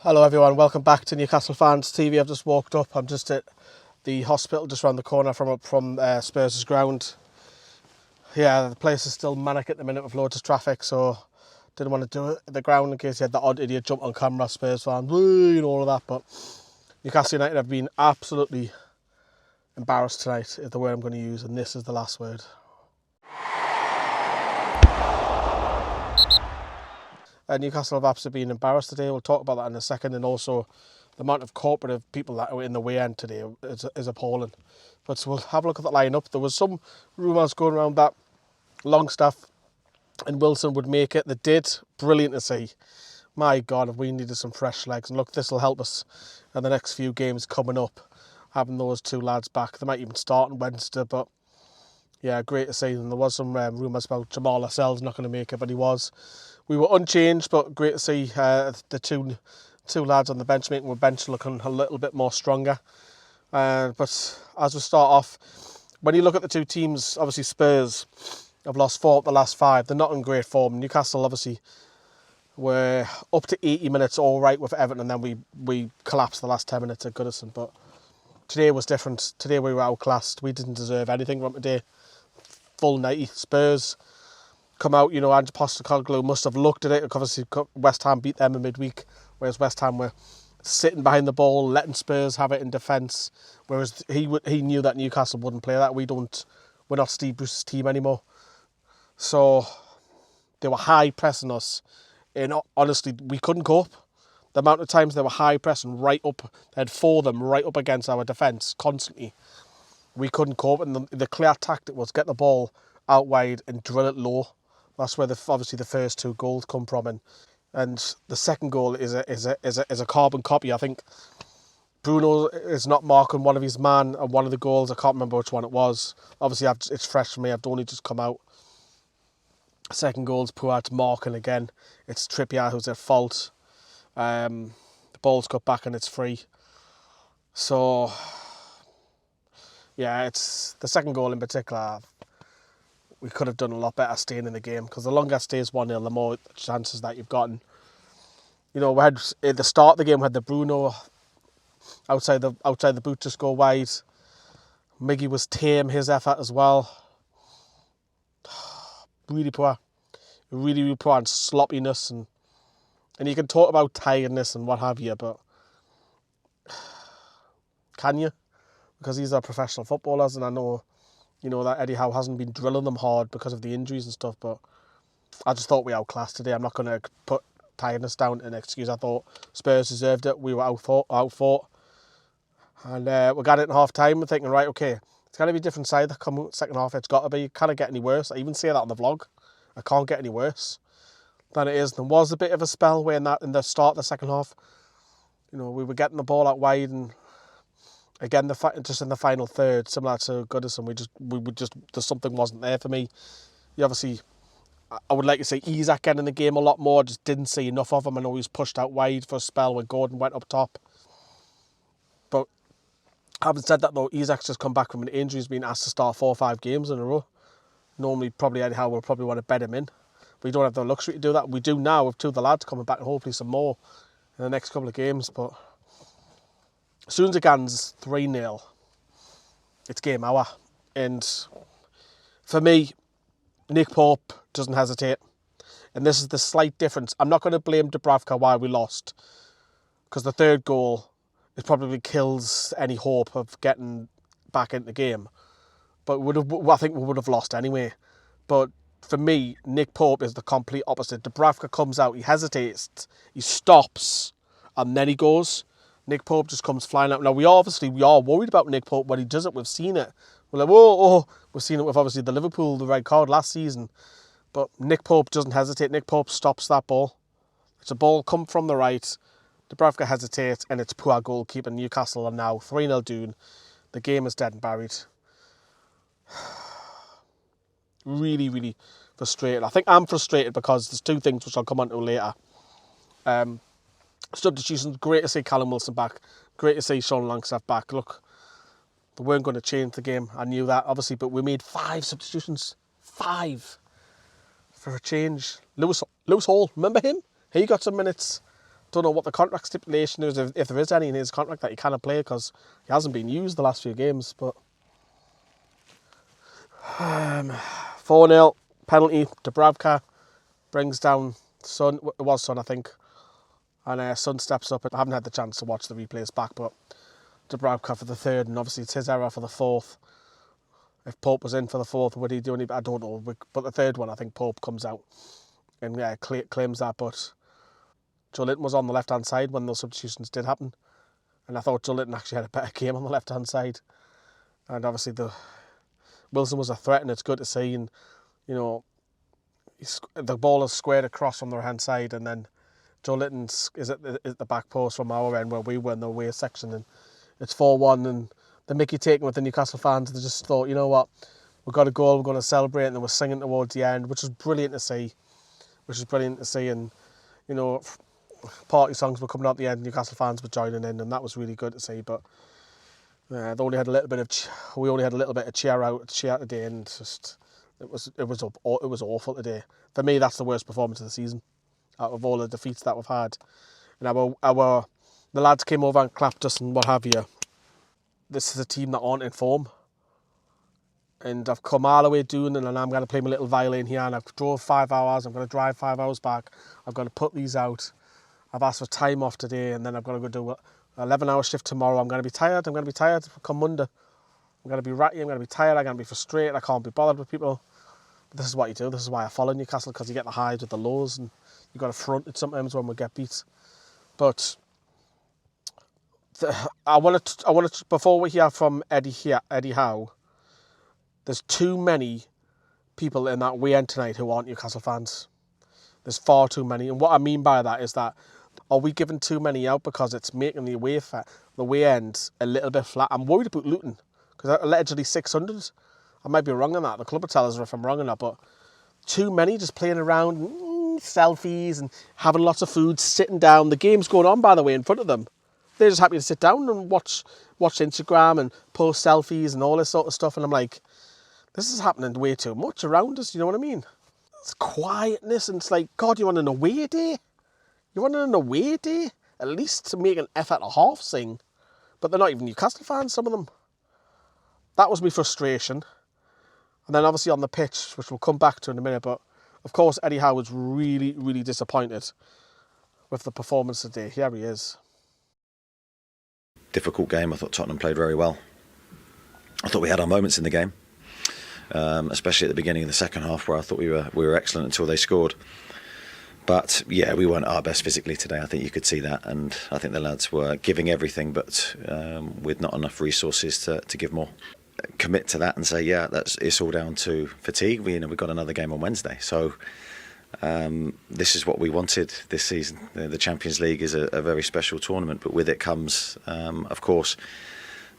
Hello everyone, welcome back to Newcastle Fans TV. I've just walked up. I'm just at the hospital just around the corner from Spurs' ground. Yeah, the place is still manic at the minute with loads of traffic, so didn't want to do it at the ground in case you had that odd idiot jump on camera, Spurs fans, and all of that. But Newcastle United have been absolutely embarrassed tonight, is the word I'm going to use, and this is the last word. Newcastle have absolutely been embarrassed today. We'll talk about that in a second, and also the amount of cooperative people that were in the way end today is appalling. But we'll have a look at that lineup. There was some rumours going around that Longstaff and Wilson would make it. They did. Brilliant to see. My God, we needed some fresh legs. And look, this will help us in the next few games coming up, having those two lads back. They might even start on Wednesday, but yeah, great to see. And there was some rumours about Jamal Lascelles not going to make it, but he was. We were unchanged, but great to see the two lads on the bench making the bench looking a little bit more stronger. But as we start off, when you look at the two teams, obviously Spurs have lost 4 of the last 5. They're not in great form. Newcastle obviously were up to 80 minutes all right with Everton, and then we collapsed the last 10 minutes at Goodison. But today was different. Today we were outclassed. We didn't deserve anything from today. Full 90. Spurs come out, Ange Postecoglou must have looked at it. Obviously, West Ham beat them in midweek, whereas West Ham were sitting behind the ball, letting Spurs have it in defence. Whereas he knew that Newcastle wouldn't play that. We're not Steve Bruce's team anymore. So they were high pressing us, and honestly, we couldn't cope. The amount of times they were high pressing right up, they had 4 of them right up against our defence constantly. We couldn't cope, and the clear tactic was get the ball out wide and drill it low. That's where obviously the first 2 goals come from, and the second goal is a carbon copy. I think Bruno is not marking one of his man on one of the goals. I can't remember which one it was. Obviously, it's fresh for me. I've only just come out. Second goal's Puart's marking again. It's Trippier who's at fault. The ball's cut back and it's free. So yeah, it's the second goal in particular. We could have done a lot better staying in the game, because the longer it stays 1-0, the more chances that you've gotten. We had at the start of the game, we had the Bruno outside the boot just go wide. Miggy was tame, his effort as well. Really poor. Really, really poor, and sloppiness, and you can talk about tiredness and what have you, but can you? Because these are professional footballers, and I know that Eddie Howe hasn't been drilling them hard because of the injuries and stuff, but I just thought we outclassed today. I'm not going to put tiredness down to an excuse. I thought Spurs deserved it. We were outfought. And we got it in half-time. We're thinking, right, okay, it's going to be a different side that come second half. It's got to be. Can it get any worse? I even say that on the vlog. I can't get any worse than it is. There was a bit of a spell where in the start of the second half, we were getting the ball out wide, and again, just in the final third, similar to Goodison, there's something wasn't there for me. Obviously, I would like to see Isak getting in the game a lot more. Just didn't see enough of him. I know he was pushed out wide for a spell when Gordon went up top. But having said that, though, Isak's just come back from an injury. He's been asked to start 4 or 5 games in a row. Normally, probably Eddie Howe will probably want to bet him in. But we don't have the luxury to do that. We do now with 2 of the lads coming back, and hopefully some more in the next couple of games. But as soon as it gets 3-0, it's game hour. And for me, Nick Pope doesn't hesitate. And this is the slight difference. I'm not going to blame Dubravka why we lost, because the third goal, it probably kills any hope of getting back into the game. But I think we would have lost anyway. But for me, Nick Pope is the complete opposite. Dubravka comes out, he hesitates, he stops, and then he goes. Nick Pope just comes flying out. Now, we are worried about Nick Pope when he does it. We've seen it. We're like, whoa. We've seen it with, obviously, the red card last season. But Nick Pope doesn't hesitate. Nick Pope stops that ball. It's a ball come from the right. Dubravka hesitates, and it's poor goalkeeping. Newcastle are now 3-0 down. The game is dead and buried. Really, really frustrated. I think I'm frustrated because there's 2 things which I'll come on to later. Substitutions, great to see Callum Wilson back. Great to see Sean Longstaff back. Look, they weren't going to change the game. I knew that, obviously, but we made 5 substitutions. 5 for a change. Lewis Hall, remember him? He got some minutes. don't know what the contract stipulation is, if there is any in his contract that he cannot play, because he hasn't been used the last few games. But 4-0 penalty. Dubravka brings down Son. It was Son, I think. And Son steps up. I haven't had the chance to watch the replays back, but Dubravka for the third, and obviously it's his error for the fourth. If Pope was in for the fourth, would he do any? I don't know. But the third one, I think Pope comes out and claims that. But Joelinton was on the left-hand side when those substitutions did happen. And I thought Joelinton actually had a better game on the left-hand side. And obviously Wilson was a threat, and it's good to see. And, you know, the ball is squared across from the right-hand side, and then Joelinton is at the back post from our end where we were in the away section. And it's 4-1, and the mickey taken with the Newcastle fans. They just thought, you know what, we've got a goal, we're going to celebrate, and they were singing towards the end, which was brilliant to see. And, you know, party songs were coming out at the end, Newcastle fans were joining in, and that was really good to see. But we only had a little bit of cheer today, and just it was awful today. For me, that's the worst performance of the season out of all the defeats that we've had. And the lads came over and clapped us and what have you. This is a team that aren't in form. And I've come all the way down, and I'm going to play my little violin here, and I've drove 5 hours, I'm going to drive 5 hours back, I'm going to put these out. I've asked for time off today, and then I've got to go do an 11-hour shift tomorrow. I'm going to be tired come Monday. I'm going to be ratty, I'm going to be tired, I'm going to be frustrated, I can't be bothered with people. But this is what you do, this is why I follow Newcastle, because you get the highs with the lows, and you've got to front it sometimes when we get beat. But I want to before we hear from Eddie Howe, there's too many people in that way end tonight who aren't Newcastle fans. There's far too many, and what I mean by that is that, are we giving too many out because it's making the away end a little bit flat? I'm worried about Luton, because allegedly 600. I might be wrong on that. The club will tell us if I'm wrong on that, but too many just playing around, selfies and having lots of food, sitting down. The game's going on, by the way, in front of them. They're just happy to sit down and watch Instagram and post selfies and all this sort of stuff. And I'm like, this is happening way too much around us, you know what I mean? It's quietness, and it's like, God, you want an away day? You want an away day? At least to make an effort a half sing. But they're not even Newcastle fans, some of them. That was my frustration. And then obviously on the pitch, which we'll come back to in a minute, but of course Eddie Howe was really, really disappointed with the performance today. Here he is. Difficult game. I thought Tottenham played very well. I thought we had our moments in the game, especially at the beginning of the second half, where I thought we were excellent until they scored. But yeah, we weren't our best physically today. I think you could see that, and I think the lads were giving everything, but with not enough resources to give more. Commit to that and say, yeah, it's all down to fatigue. We've got another game on Wednesday, so this is what we wanted this season. The Champions League is a very special tournament, but with it comes, of course,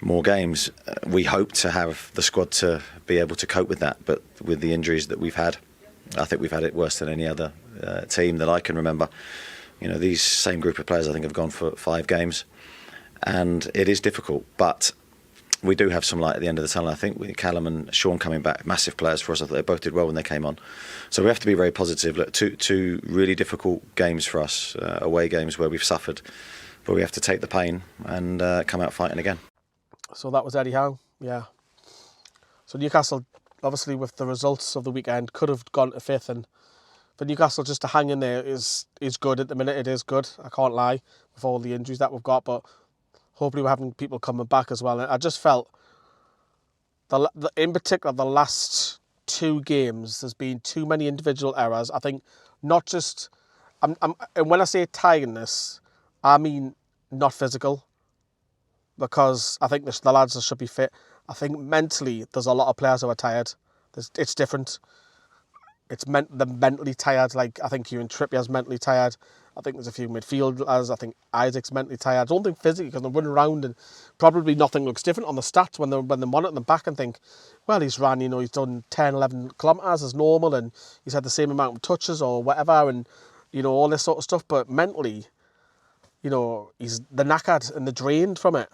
more games. We hope to have the squad to be able to cope with that, but with the injuries that we've had, I think we've had it worse than any other team that I can remember. You know, these same group of players I think have gone for 5 games, and it is difficult, but we do have some light at the end of the tunnel. I think with Callum and Sean coming back, massive players for us. I thought they both did well when they came on. So we have to be very positive. Look, two really difficult games for us, away games where we've suffered, but we have to take the pain and come out fighting again. So that was Eddie Howe, yeah. So Newcastle, obviously with the results of the weekend, could have gone to 5th, and for Newcastle just to hang in there is good at the minute. It is good, I can't lie, with all the injuries that we've got, but hopefully we're having people coming back as well. And I just felt, in particular, the last 2 games, there's been too many individual errors. I think not just, and when I say tiredness, I mean not physical, because I think the lads should be fit. I think mentally, there's a lot of players who are tired. It's different. They're mentally tired. Like, I think Kieran Trippier's mentally tired. I think there's a few midfielders. I think Isaac's mentally tired. I don't think physically, because they're running around and probably nothing looks different on the stats when they monitor them back and think, well, he's ran, he's done 10, 11 kilometres as normal, and he's had the same amount of touches or whatever, and, all this sort of stuff. But mentally, they're knackered and they're drained from it.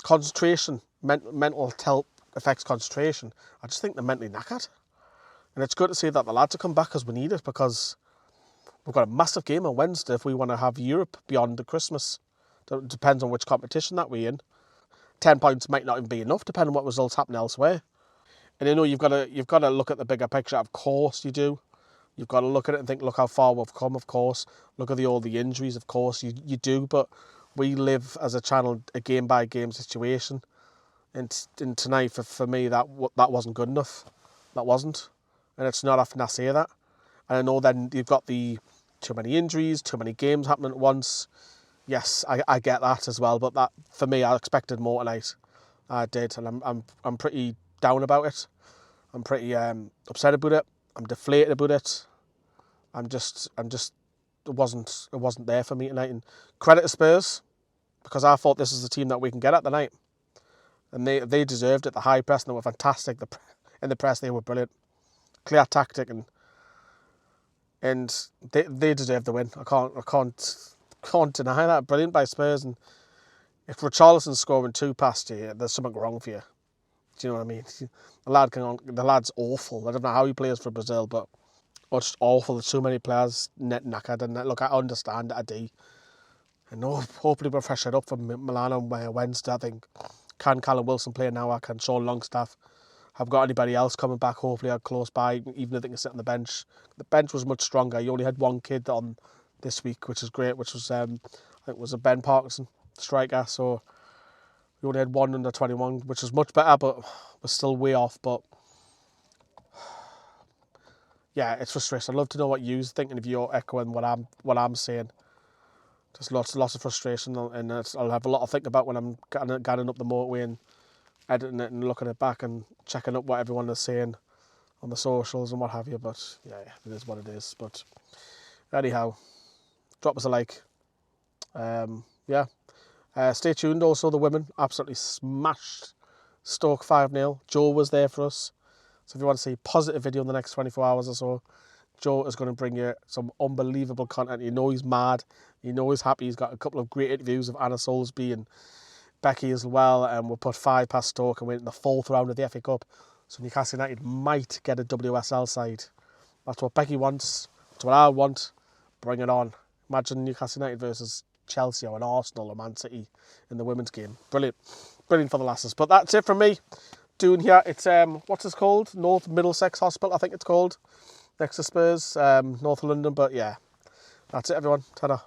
Concentration, mental health affects concentration. I just think they're mentally knackered. And it's good to see that the lads have come back, because we need it, because We've got a massive game on Wednesday if we want to have Europe beyond the Christmas. It depends on which competition that we're in. 10 points might not even be enough, depending on what results happen elsewhere. And you've got to look at the bigger picture. Of course you do. You've got to look at it and think, look how far we've come, of course. Look at all the injuries, of course. You do, but we live as a channel a game-by-game situation. And tonight, for me, that wasn't good enough. That wasn't. And it's not often I say that. And I know then you've got the too many injuries, too many games happening at once. Yes, I get that as well. But that, for me, I expected more tonight. I did, and I'm pretty down about it. I'm pretty upset about it. I'm deflated about it. it wasn't there for me tonight. And credit to Spurs, because I thought this is the team that we can get at the night. And they deserved it. The high press, and they were fantastic. In the press, they were brilliant. Clear tactic, and they deserved the win. I can't deny that. Brilliant by Spurs. And if Richarlison's scoring 2 past you, there's something wrong for you. Do you know what I mean? The lad's awful. I don't know how he plays for Brazil, but it's just awful. There's too many players net knackered. And look, I understand it, I do. And hopefully we'll freshen it up for Milan on Wednesday. I think, can Callum Wilson play now? Can Sean Longstaff? Have got anybody else coming back? Hopefully are close by, even if they can sit on the bench. The bench was much stronger. You only had one kid on this week, which is great, which was, I think it was a Ben Parkinson striker. So we only had one under 21, which was much better, but was still way off. But yeah, it's frustrating. I'd love to know what you're thinking, if you're echoing what I'm saying. Just lots of frustration, and I'll have a lot to think about when I'm getting up the motorway and editing it and looking it back and checking up what everyone is saying on the socials and what have you. But yeah, it is what it is. But anyhow, drop us a like. Stay tuned. Also, the women absolutely smashed Stoke 5-0. Joe was there for us. So if you want to see a positive video in the next 24 hours or so, Joe is going to bring you some unbelievable content. You know he's mad. You know he's happy. He's got a couple of great interviews of Anna Soulsby and Becky as well. And we'll put 5 past Stoke and we're in the 4th round of the FA Cup. So Newcastle United might get a WSL side. That's what Becky wants. That's what I want. Bring it on. Imagine Newcastle United versus Chelsea or an Arsenal or Man City in the women's game. Brilliant. Brilliant for the lasses. But that's it from me. Doing here, it's, what's it called? North Middlesex Hospital, I think it's called. Next to Spurs, North London. But yeah, that's it, everyone. Ta-da.